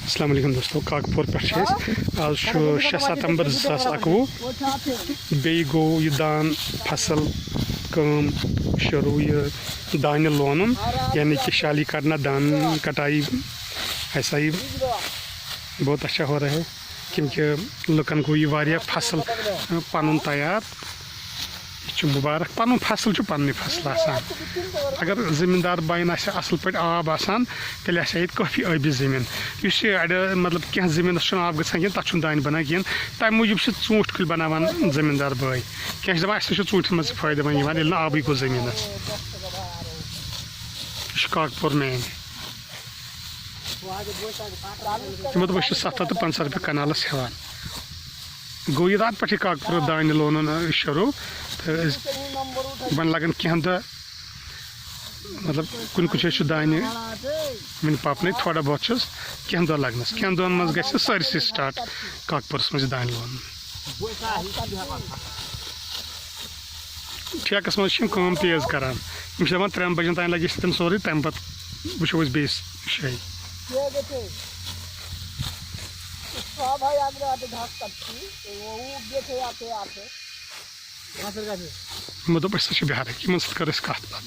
السلام علیکم دوستو کاکاپور پہ آج 6 ستمبر 2021 بیٚیہِ گوٚو یہِ دان فصل کٲم شروع یہ دانہِ لونُن یعنی کہ شالی کرنا دان کٹائی ایسا ہی بہت اچھا ہو رہا ہے کیونکہ لُکن گوٚو یہ واریاہ فصل پنُن تیار یہ مبارک پنُن فصل پننی فصل آسان اگر زمیندار باین اصل پٲٹھۍ آب آسان تیٚلہِ آسہِ ییٚتہِ کٲفی ٲبی زٔمیٖن یُس یہِ اڑِ مطلب کینٛہہ زٔمیٖنس چھُنہٕ آب گژھان کینٛہہ تتھ چھُنہٕ دانہِ بنان کینٛہہ تمہِ موٗجوٗب چھِ ژوٗنٛٹھۍ کُلۍ بناوان زمیٖندار بٲے کینٛہہ چھِ دپان اَسہِ تہِ چھُ ژوٗنٛٹھٮ۪ن منٛز فٲیدٕ وۄنۍ یِوان ییٚلہِ نہٕ آبٕے گوٚو زٔمیٖنس یہِ چھُ کاکاپور مین تِمو دوٚپ أسۍ چھِ 750 رۄپیہِ کنالس ہٮ۪وان گوٚو یہِ راتہٕ پٮ۪ٹھٕے کاکاپور دانہِ لونُن شروع تہٕ وۄنۍ لگن کینٛہہ دۄہ مطلب کُنہِ کُنہِ جایہِ چھُ دانہِ وٕنہِ پپنے تھوڑا بہت چھُس کینٛہہ دۄہ لگنس کینٛہہ دۄہن منٛز گژھِ سٲرسٕے سٹاٹ کاکاپورس منٛز یہِ دانہِ لونُن ٹھیکس منٛز چھِ یِم کٲم تیز کران یِم چھِ دپان 3 بجن تام لگہِ اَسہِ سورُے تمہِ پتہٕ وٕچھو أسۍ بیٚیِس جایہِ یِمو دوٚپ أسۍ ہسا چھِ بہارٕکۍ یِمن سۭتۍ کر أسۍ کتھ باتھ